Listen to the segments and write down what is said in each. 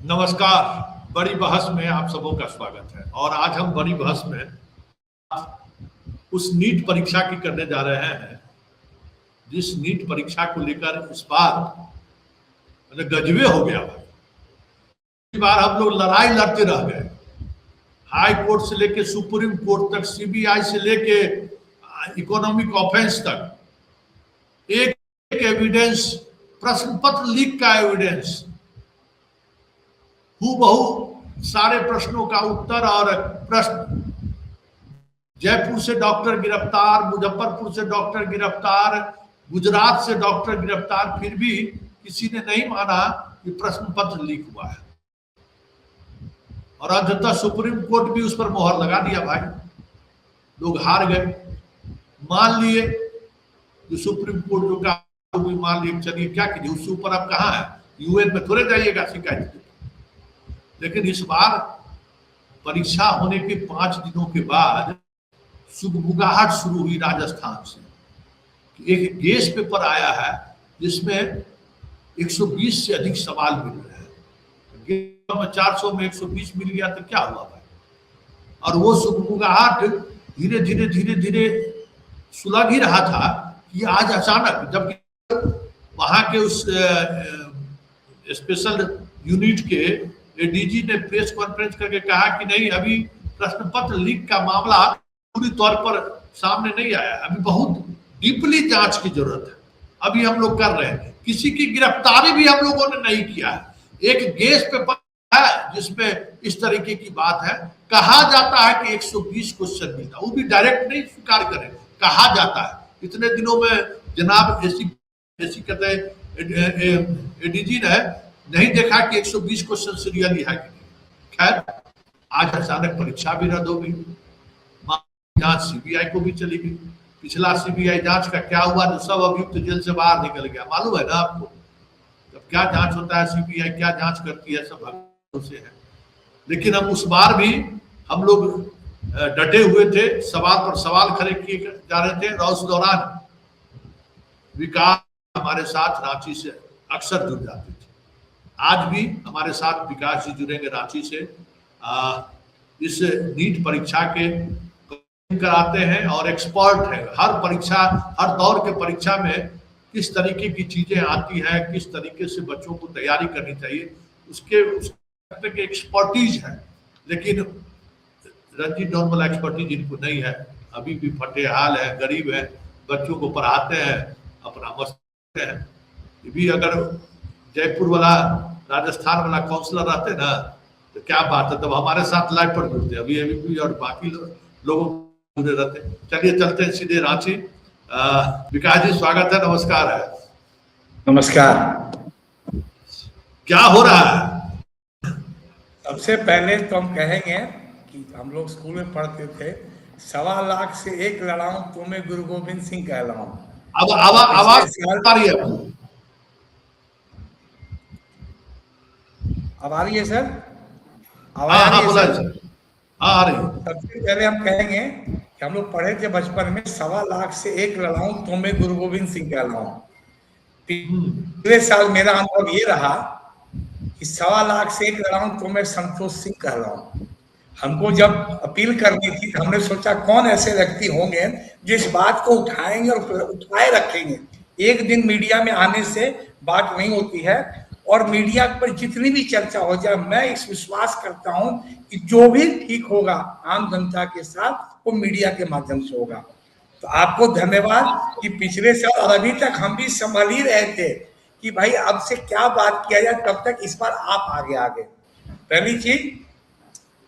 नमस्कार। बड़ी बहस में आप सबों का स्वागत है। और आज हम बड़ी बहस में उस नीट परीक्षा की करने जा रहे हैं जिस नीट परीक्षा को लेकर इस बार मतलब गजबे हो गया भाई। इस बार हम लोग लड़ाई लड़ते रह गए, हाई कोर्ट से लेके सुप्रीम कोर्ट तक, सीबीआई से लेके इकोनॉमिक ऑफेंस तक। एक एविडेंस, प्रश्न पत्र लीक का एविडेंस, हूबहू सारे प्रश्नों का उत्तर और प्रश्न। जयपुर से डॉक्टर गिरफ्तार, मुजफ्फरपुर से डॉक्टर गिरफ्तार, गुजरात से डॉक्टर गिरफ्तार, फिर भी किसी ने नहीं माना कि प्रश्न पत्र लीक हुआ है। और अंततः सुप्रीम कोर्ट भी उस पर मोहर लगा दिया भाई। लोग हार गए, मान लिए जो सुप्रीम कोर्ट जो कहा भी मान लिए। चलिए क्या कीजिए, उससे ऊपर अब कहाँ है, यूएन में थोड़े जाइएगा शिकायत। लेकिन इस बार परीक्षा होने के 5 दिनों के बाद सुगबुगाहट शुरू हुई राजस्थान से। एक गेस पेपर आया है जिसमें 120 से अधिक सवाल मिल रहे हैं। गेस में 400 में 120 मिल गया तो क्या हुआ भाई। और वो सुगबुगाहट धीरे धीरे धीरे धीरे सुलग ही रहा था कि आज अचानक, जबकि वहां के उस स्पेशल यूनिट के एडीजी ने प्रेस कॉन्फ्रेंस करके कहा कि नहीं, अभी प्रश्न पत्र लीक का मामला पूरी तौर पर सामने नहीं आया, अभी बहुत डीपली जांच की जरूरत है, अभी हम लोग कर रहे हैं। किसी की गिरफ्तारी भी हम लोगों ने नहीं किया है। एक गेस पेपर है जिसमें इस तरीके की बात है। कहा जाता है कि 120 क्वेश्चन मिलता, वो भी डायरेक्ट नहीं स्वीकार करें, कहा जाता है। इतने दिनों में जनाब एसी कहते हैं एडीजी ने नहीं देखा कि 120 क्वेश्चन सीरियली है कि नहीं। खैर, आज अचानक परीक्षा भी रद्द हो गई, जांच सीबीआई को भी चली गई। पिछला सीबीआई जांच का क्या हुआ, जो सब अभियुक्त जेल से बाहर निकल गया, मालूम है ना आपको। जब क्या जांच होता है, सीबीआई क्या जांच करती है, सब से है। लेकिन हम उस बार भी हम लोग डटे हुए थे, सवाल पर सवाल खड़े किए जा रहे थे। और उस दौरान विकास हमारे साथ रांची से अक्सर जुड़ जाते थे। आज भी हमारे साथ विकास जी जुड़ेंगे रांची से। इस नीट परीक्षा के कराते हैं और एक्सपर्ट है। हर परीक्षा, हर दौर के परीक्षा में किस तरीके की चीजें आती हैं, किस तरीके से बच्चों को तैयारी करनी चाहिए, उसके एक्सपर्टीज है। लेकिन रंजी नॉर्मल एक्सपर्टीज इनको नहीं है। अभी भी फटे हाल है, गरीब है, बच्चों को पढ़ाते हैं, अपना मस्त है। भी अगर जयपुर वाला, राजस्थान वाला काउंसलर रहते ना तो क्या बात है, तब हमारे साथ लाइव पर जुड़ते। अभी और बाकी लोगों जुड़े रहते। चलिए चलते हैं सीधे रांची। विकास जी स्वागत है, नमस्कार है। नमस्कार। क्या हो रहा है? सबसे पहले तो हम कहेंगे कि हम लोग स्कूल में पढ़ते थे, 1.25 लाख से 1 लड़ाऊं तुम्हें गुरु गोविंद सिंह कहलाऊं। अब आवाज आ रही है? अब आ रही है सर? आवाज आ रही है सर? आ रही है। सबसे पहले हम कहेंगे कि हम लोग पढ़े थे बचपन में, 1.25 लाख से 1 लड़ाऊं तुम्हें गुरु गोविंद सिंह कहलाऊं। पिछले साल मेरा अनुभव ये रहा कि 1.25 लाख से 1 लड़ाऊं तुम्हें संतोष सिंह कहलाऊं। हमको जब अपील करनी थी तो हमने सोचा कौन ऐसे व्यक्ति होंगे जो इस बात को उठाएंगे और उठाए रखेंगे। एक दिन मीडिया में आने से बात नहीं होती है, और मीडिया पर जितनी भी चर्चा हो जाए, मैं इस विश्वास करता हूं कि जो भी ठीक होगा आम जनता के साथ, वो मीडिया के माध्यम से होगा। तो आपको धन्यवाद कि पिछले साल और अभी तक हम भी संभल ही रहे थे कि भाई अब से क्या बात किया जाए, तब तक इस बार आप आगे। पहली चीज,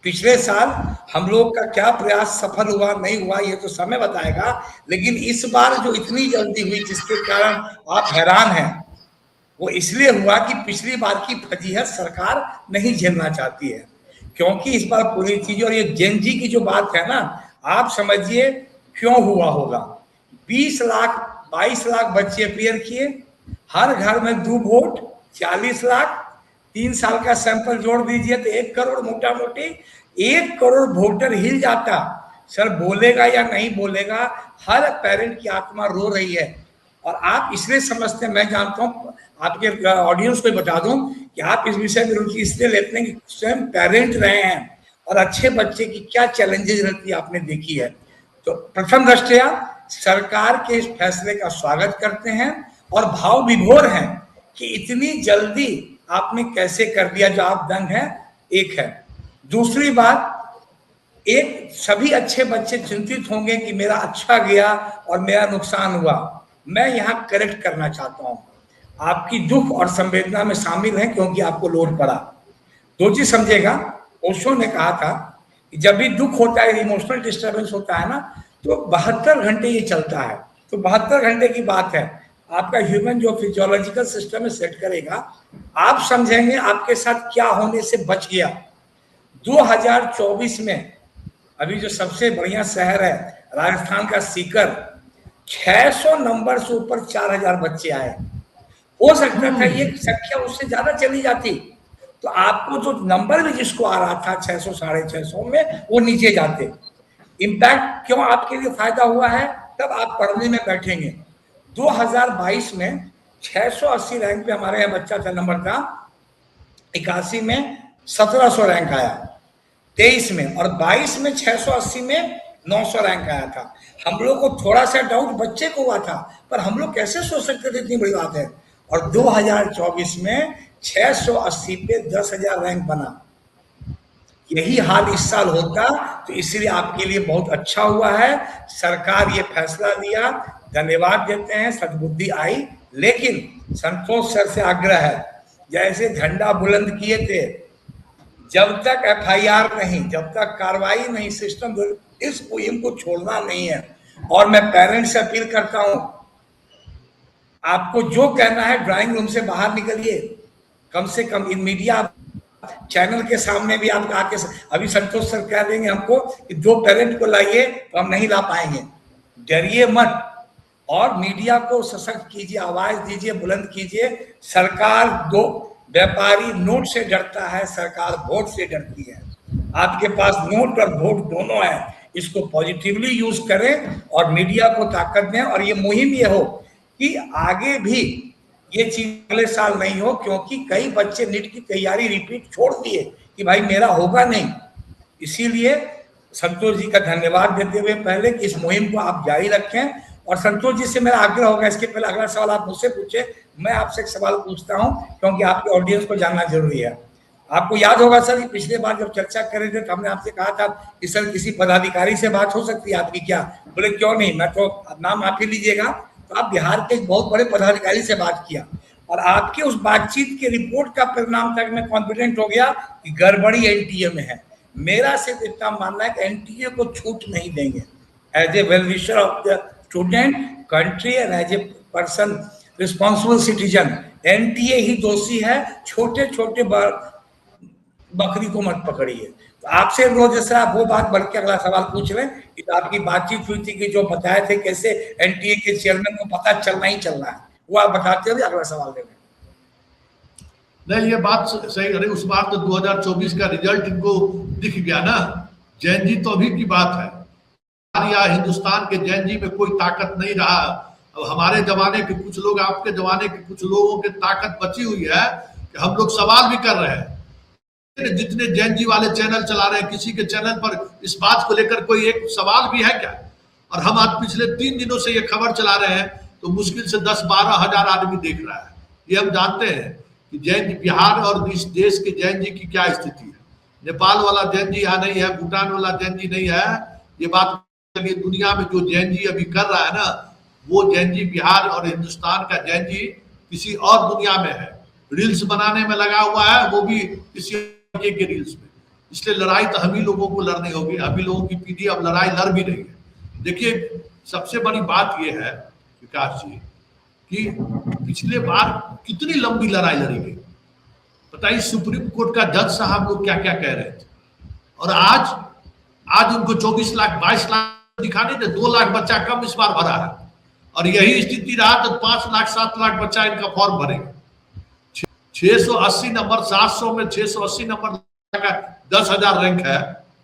पिछले साल हम लोग का क्या प्रयास सफल हुआ नहीं हुआ ये तो समय बताएगा, लेकिन इस बार जो इतनी जल्दी हुई जिसके कारण आप हैरान हैं, वो इसलिए हुआ कि पिछली बार की फजीहत सरकार नहीं झेलना चाहती है। क्योंकि इस बार पूरी चीज, और ये जेनजी की जो बात है ना, आप समझिए क्यों हुआ होगा। 20 लाख 22 लाख बच्चे अपियर किए, हर घर में 2 वोट, 40 लाख, 3 साल का सैंपल जोड़ दीजिए तो 1 करोड़, मोटा मोटी 1 करोड़ वोटर हिल जाता। सर बोलेगा या नहीं बोलेगा, हर पेरेंट की आत्मा रो रही है। और आप इसलिए समझते हैं, मैं जानता हूँ आपके ऑडियंस को बता दूं कि आप इस विषय में रुचि इसलिए लेते हैं कि स्वयं पेरेंट रहे हैं और अच्छे बच्चे की क्या चैलेंजेस रहती है आपने देखी है। तो प्रथम दृष्टया सरकार के इस फैसले का स्वागत करते हैं और भाव विभोर हैं कि इतनी जल्दी आपने कैसे कर दिया, जो आप दंग है। एक है। दूसरी बात, एक सभी अच्छे बच्चे चिंतित होंगे कि मेरा अच्छा गया और मेरा नुकसान हुआ। मैं यहाँ करेक्ट करना चाहता हूँ, आपकी दुख और संवेदना में शामिल है क्योंकि आपको लोड पड़ा। दो चीज समझेगा, ओशो ने कहा था कि जब भी दुख होता है, इमोशनल डिस्टर्बेंस होता है ना, तो 72 घंटे ये चलता है। तो 72 घंटे की बात है, आपका ह्यूमन जो फिजियोलॉजिकल सिस्टम है सेट करेगा, आप समझेंगे आपके साथ क्या होने से बच गया। 2024 में अभी जो सबसे बढ़िया शहर है राजस्थान का सीकर, 600 नंबर से ऊपर 4000 बच्चे आए। हो सकता था ये संख्या उससे ज्यादा चली जाती, तो आपको जो नंबर भी जिसको आ रहा था 600 650 में, वो नीचे जाते। इम्पैक्ट क्यों आपके लिए फायदा हुआ है, तब आप पढ़ने में बैठेंगे। 2022 में 680 रैंक पे हमारे यहाँ बच्चा था, नंबर था 81 में 1700 रैंक आया 23 में, और 22 में 680 में 900 रैंक आया था। हम लोग को थोड़ा सा डाउट बच्चे को हुआ था, पर हम लोग कैसे सोच सकते थे इतनी बड़ी बात है। और 2024 में 680 पे 10,000 रैंक बना। यही हाल इस साल होता, तो इसलिए आपके लिए बहुत अच्छा हुआ है। सरकार ये फैसला लिया, धन्यवाद देते हैं, सद्बुद्धि आई। लेकिन संतोष सर से आग्रह है, जैसे झंडा बुलंद किए थे, जब तक एफआईआर नहीं, जब तक कार्रवाई नहीं, सिस्टम, इस मुहिम को छोड़ना नहीं है। और मैं पेरेंट्स से अपील करता हूं, आपको जो कहना है ड्राइंग रूम से बाहर निकलिए। कम से कम इन मीडिया चैनल के सामने भी आप आके, अभी संतोष सर कह देंगे हमको कि 2 पेरेंट को लाइए, तो हम नहीं ला पाएंगे। डरिए मत और मीडिया को सशक्त कीजिए, आवाज दीजिए, बुलंद कीजिए। सरकार दो व्यापारी नोट से डरता है, सरकार वोट से डरती है। आपके पास नोट और वोट दोनों है, इसको पॉजिटिवली यूज करें और मीडिया को ताकत दें। और ये मुहिम ये हो कि आगे भी ये चीज अगले साल नहीं हो, क्योंकि कई बच्चे नीट की तैयारी रिपीट छोड़ दिए कि भाई मेरा होगा नहीं। इसीलिए संतोष जी का धन्यवाद देते हुए पहले कि इस मुहिम को आप जारी रखें। और संतोष जी से मेरा आग्रह होगा, इसके पहले अगला सवाल आप मुझसे पूछे, मैं आपसे एक सवाल पूछता हूं क्योंकि आपके ऑडियंस को जानना जरूरी है। आपको याद होगा सर, पिछले बार जब चर्चा कर रहे थे तो हमने आपसे कहा था कि सर किसी पदाधिकारी से बात हो सकती है आपकी क्या? बोले क्यों नहीं, मैं तो नाम आप ही लीजिएगा। तो आप बिहार के एक बहुत बड़े पदाधिकारी से बात किया और आपके उस बातचीत के रिपोर्ट का परिणाम था कि मैं कॉन्फिडेंट हो गया कि गड़बड़ी एनटीए में है। मेरा सिर्फ इतना मानना है कि एनटीए को छूट नहीं देंगे। As a well wisher of the student, country and as a person responsible citizen, NTA ही दोषी है। छोटे छोटे बकरी को मत पकड़िए। तो आपसे रोज जैसे आप वो बात बढ़ के अगला सवाल पूछ रहे हैं कि तो आपकी बातचीत हुई थी कि जो बताए थे कैसे एनटीए के चेयरमैन को पता चलना ही चलना है, वो आप बताते हुए अगला सवाल दे रहे हैं। नहीं, ये बात सही। अरे उस बार तो 2024 का रिजल्ट इनको दिख गया ना। जैन जी तो अभी की बात है, या हिंदुस्तान के जैन जी में कोई ताकत नहीं रहा। अब हमारे जमाने के कुछ लोग, आपके जमाने के कुछ लोगों की ताकत बची हुई है कि हम लोग सवाल भी कर रहे हैं। जितने जैन जी वाले चैनल चला रहे हैं, किसी के चैनल पर इस बात को लेकर कोई एक सवाल भी है क्या? और हम आज पिछले 3 दिनों से ये खबर चला रहे हैं तो मुश्किल से 10-12 हजार आदमी देख रहा है। ये हम जानते हैं कि जैन बिहार और इस देश के जैन जी की क्या स्थिति है। नेपाल वाला जैन जी यहाँ नहीं है, भूटान वाला जैन जी नहीं है। ये बात दुनिया में जो जैन जी अभी कर रहा है ना, वो जैन जी बिहार और हिंदुस्तान का जैन जी किसी और दुनिया में है। रील्स बनाने में लगा हुआ है, वो भी किसी के रील्स में। इसलिए लड़ाई तो हम ही लोगों को लड़नी होगी। हम ही लोगों की पीढ़ी अब लड़ाई लड़ भी रही है। देखिए, सबसे बड़ी बात यह है विकास जी कि पिछले बार कितनी लंबी लड़ाई लड़ी गई। बताइए, सुप्रीम कोर्ट का जज साहब लोग क्या क्या कह रहे थे, और आज उनको 24 लाख 22 लाख दिखाने थे। 2 लाख बच्चा कम इस बार भरा है, और यही स्थिति रहा तो 5 लाख 7 लाख बच्चा इनका फॉर्म भरेगा। 680 नंबर, 700 में 680 नंबर का 10,000 रैंक है।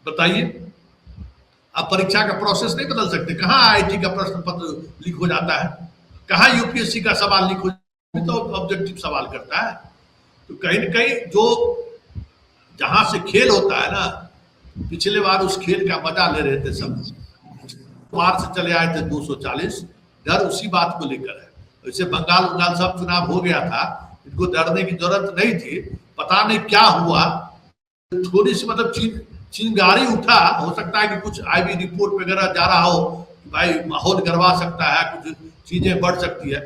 बताइए, अब परीक्षा का प्रोसेस नहीं बदल सकते। कहाँ आईआईटी का प्रश्न पत्र लीक हो जाता है, कहाँ यूपीएससी का सवाल लीक हो तो ऑब्जेक्टिव सवाल करता है। तो कहीं न कहीं जो जहां से खेल होता है ना, पिछले बार उस खेल का मजा ले रहे थे सब। बाहर से चले आए थे 240, डर उसी बात को लेकर है। वैसे बंगाल सब चुनाव हो गया था, इनको डरने की जरूरत नहीं थी। पता नहीं क्या हुआ, थोड़ी सी मतलब चिंगारी उठा। हो सकता है कि कुछ आईबी रिपोर्ट वगैरह जा रहा हो, भाई माहौल गरबा सकता है, कुछ चीजें बढ़ सकती है।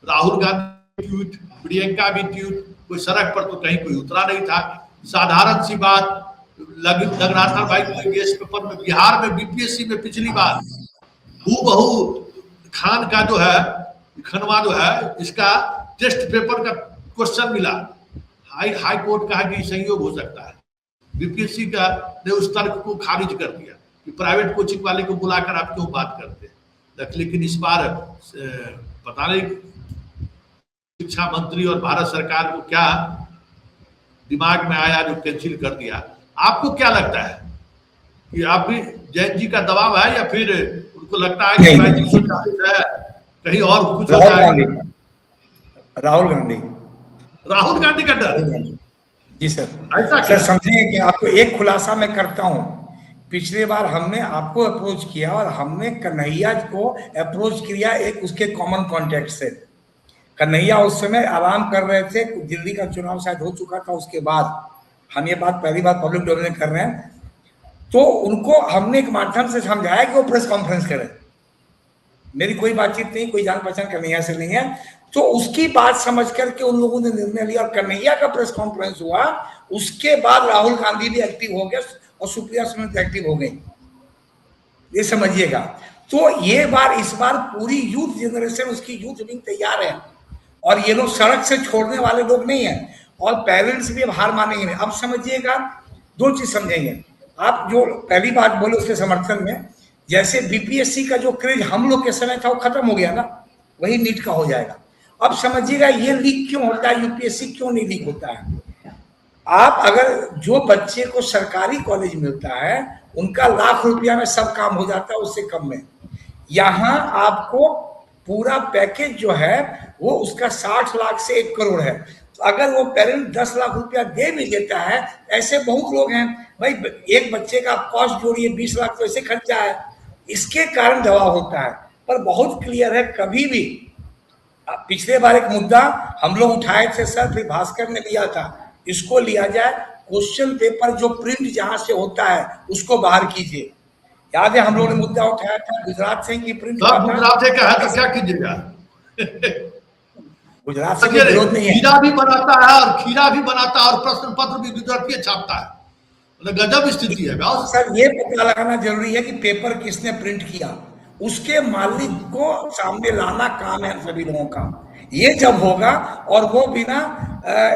राहुल गांधी ट्वीट, प्रियंका भी ट्वीट, कोई सड़क पर तो कहीं कोई उतरा नहीं था। साधारण सी बात लग रहा था भाई कोई गैस पेपर में। बिहार में बीपीएससी में पिछली बार हूबहू खान का जो है, खनवा जो है, इसका टेस्ट पेपर का क्वेश्चन मिला। हाई कोर्ट कहा कि संयोग हो सकता है। बीपीएससी का ने उस तर्क को खारिज कर दिया कि प्राइवेट कोचिंग वाले को बुलाकर आप क्यों बात करते हैं। लेकिन इस बार पता नहीं शिक्षा मंत्री और भारत सरकार को क्या दिमाग में आया जो कैंसिल कर दिया। आपको क्या लगता है कि आप भी जैन जी का दबाव है, या फिर उनको लगता है कि भाई 240 है, कहीं और कुछ हो जाएगा? राहुल गांधी का डर? जी सर। सर समझिए कि आपको एक खुलासा मैं करता हूं। पिछले बार हमने आपको अप्रोच किया और हमने कन्हैया को अप्रोच किया एक उसके कॉमन कॉन्टेक्ट से। कन्हैया उस समय आराम कर रहे थे, दिल्ली का चुनाव शायद हो चुका था। उसके बाद हम ये बात पहली बार पब्लिक डोमेन कर रहे हैं, तो उनको हमने एक माध्यम से समझाया कि वो प्रेस कॉन्फ्रेंस करें। मेरी कोई बातचीत नहीं, कोई जान पहचान कन्हैया से नहीं है। तो उसकी बात समझ करके उन लोगों ने निर्णय लिया और कन्हैया का प्रेस कॉन्फ्रेंस हुआ। उसके बाद राहुल गांधी भी एक्टिव हो गया और सुप्रिया सुले एक्टिव हो गई, ये समझिएगा। तो ये बार इस बार पूरी यूथ जनरेशन, उसकी यूथ विंग तैयार है और ये लोग सड़क से छोड़ने वाले लोग नहीं है। और पेरेंट्स भी अब हार मानेंगे। अब समझिएगा, दो चीज समझेंगे आप। जो पहली बात बोले उसके समर्थन में, जैसे बीपीएससी का जो क्रेज हम लोग के समय था वो खत्म हो गया ना, वही नीट का हो जाएगा। अब समझिएगा ये लीक क्यों होता है, यूपीएससी क्यों नहीं लीक होता है। आप अगर जो बच्चे को सरकारी कॉलेज मिलता है उनका लाख रुपया में सब काम हो जाता है, उससे कम में। यहाँ आपको पूरा पैकेज जो है वो उसका 60 लाख से 1 करोड़ है। तो अगर वो पेरेंट 10 लाख रुपया दे भी देता है, ऐसे बहुत लोग हैं भाई, एक बच्चे का कॉस्ट जोड़िए 20 लाख तो ऐसे खर्चा है। इसके कारण दबाव होता है। पर बहुत क्लियर है, कभी भी पिछले बार एक मुद्दा हम लोग उठाए थे सर, फिर भास्कर ने लिया था, इसको लिया जाए। क्वेश्चन पेपर जो प्रिंट जहां से होता है उसको बाहर कीजिए। याद है हम लोगों ने मुद्दा उठाया था गुजरात से की प्रिंट, गुजरात से क्या है तो क्या कीजिएगा। गुजरात से विरोध नहीं है, खीरा भी बनाता है और खीरा भी बनाता है और प्रश्न पत्र भी गुजराती छापता है। मतलब गजब स्थिति है सर। ये पता लगाना जरूरी है कि पेपर किसने प्रिंट किया, उसके मालिक को सामने लाना काम है सभी लोगों का। ये जब होगा, और वो बिना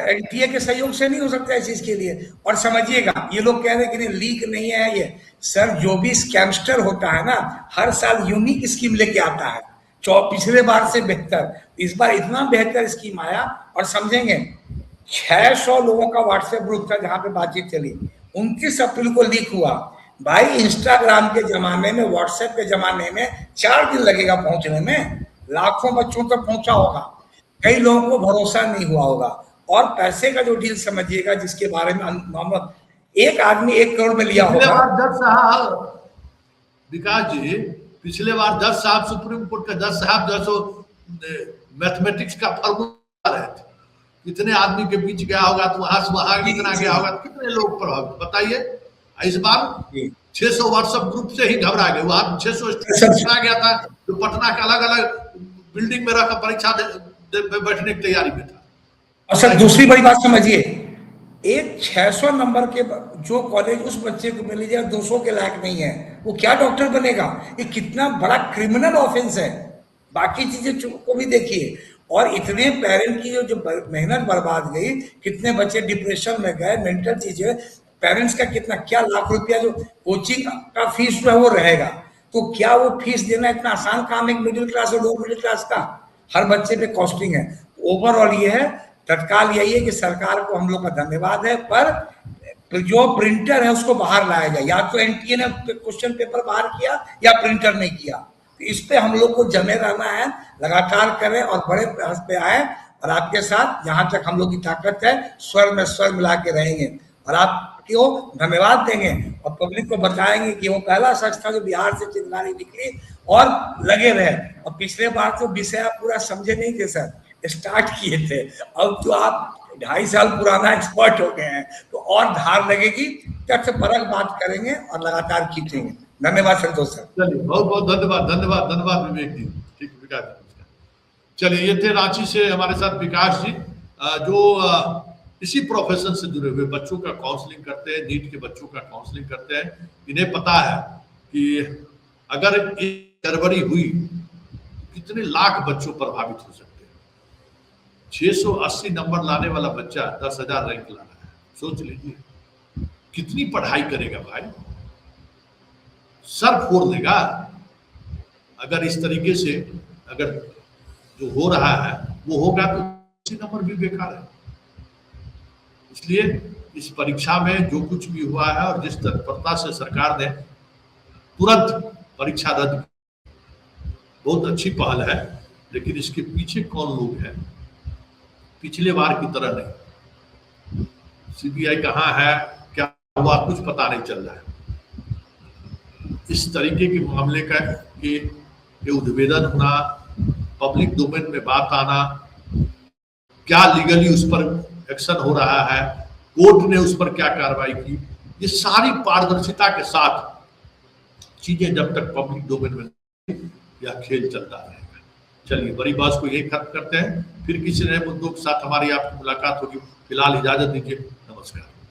एनटीए के सहयोग से नहीं हो सकता है चीज के लिए। और समझिएगा, ये लोग कह रहे हैं कि नहीं लीक नहीं है ये। सर जो भी स्कैमस्टर होता है ना, हर साल यूनिक स्कीम लेके आता है, पिछले बार से बेहतर। इस बार इतना बेहतर स्कीम आया। और समझेंगे 600 लोगों का व्हाट्सएप ग्रुप था जहां पे बातचीत चली, 29 अप्रैल को लीक हुआ। भाई इंस्टाग्राम के जमाने में, व्हाट्सएप के जमाने में 4 दिन लगेगा पहुंचने में, लाखों बच्चों तक पहुंचा होगा। कई लोगों को भरोसा नहीं हुआ होगा। और पैसे का जो डील समझिएगा, जिसके बारे में एक आदमी 1 करोड़ में लिया होगा। जज साहब विकास जी, पिछले बार जज साहब सुप्रीम कोर्ट का जज साहब जो मैथमेटिक्स का फॉर्मूला रहे थे, कितने आदमी के बीच गया होगा, तो वहां से वहां कितना गया होगा, कितने लोग प्रभावित बताइए। इस बार 600 व्हाट्सएप ग्रुप से ही घबरा गए। वहां 600 स्टूडेंट आ गया था जो पटना के अलग अलग बिल्डिंग में रहकर परीक्षा बैठने की तैयारी में था। और सर दूसरी बड़ी बात समझिए, एक 600 नंबर के जो कॉलेज उस बच्चे को मिल जाए 200 के लायक नहीं है, वो क्या डॉक्टर बनेगा। ये कितना बड़ा क्रिमिनल ऑफेंस है। बाकी चीजें को भी देखिए। और इतने पेरेंट की जो मेहनत बर्बाद गई, कितने बच्चे डिप्रेशन में गए, मेंटल चीजें, पेरेंट्स का कितना क्या लाख रुपया जो कोचिंग का फीस जो है वो रहेगा। तो क्या वो फीस देना इतना आसान काम है एक मिडिल क्लास और लोअर मिडिल क्लास का? हर बच्चे पे कॉस्टिंग है। ओवरऑल ये है, तत्काल यही है कि सरकार को हम लोग का धन्यवाद है, पर जो प्रिंटर है उसको बाहर लाया जाए। या तो एनटीए ने क्वेश्चन पेपर बाहर किया या प्रिंटर नहीं किया। तो इस पे हम लोग को जमे रहना है, लगातार करें और बड़े प्रयास पे आए। और आपके साथ जहां तक हम लोग की ताकत है स्वर में स्वर मिला के रहेंगे और आपको धन्यवाद देंगे और पब्लिक को बताएंगे कि वो पहला शख्स था जो बिहार से चिंगारी निकली और लगे रहे। और पिछले बार तो विषय आप पूरा समझे नहीं थे सर, स्टार्ट किए थे, अब तो आप 2.5 साल पुराना एक्सपर्ट हो गए हैं तो और धार लगेगी, तथ्यपरक बात करेंगे और लगातार खींचेंगे। धन्यवाद संतोष सर। चलिए बहुत बहुत धन्यवाद, धन्यवाद धन्यवाद विवेक जी। ठीक, विकास जी। चलिए ये थे रांची से हमारे साथ विकास जी, जो इसी प्रोफेशन से जुड़े हुए बच्चों का काउंसलिंग करते हैं, नीट के बच्चों का काउंसलिंग करते हैं। इन्हें पता है कि अगर एक गड़बड़ी हुई कितने लाख बच्चों प्रभावित हो सकते हैं। 680 नंबर लाने वाला बच्चा 10,000 रैंक ला रहा है, सोच लीजिए कितनी पढ़ाई करेगा भाई, सर फोड़ देगा। अगर इस तरीके से अगर जो हो रहा है वो होगा तो 80 नंबर भी बेकार है। इसलिए इस परीक्षा में जो कुछ भी हुआ है और जिस तत्परता से सरकार ने तुरंत परीक्षा रद्द, बहुत अच्छी पहल है। लेकिन इसके पीछे कौन लोग हैं, पिछले बार की तरह नहीं। सीबीआई कहाँ है, क्या हुआ, कुछ पता नहीं चल रहा है। इस तरीके के मामले का ये उद्भेदन होना, पब्लिक डोमेन में बात आना, क्या लीगली उस पर एक्शन हो रहा है, कोर्ट ने उस पर क्या कार्रवाई की, ये सारी पारदर्शिता के साथ चीजें जब तक पब्लिक डोमेन में यह खेल चलता रहेगा। चलिए बड़ी बात को यही खत्म करते हैं, फिर किसी नए मुद्दों के साथ हमारी आपकी मुलाकात होगी। फिलहाल इजाजत दीजिए, नमस्कार।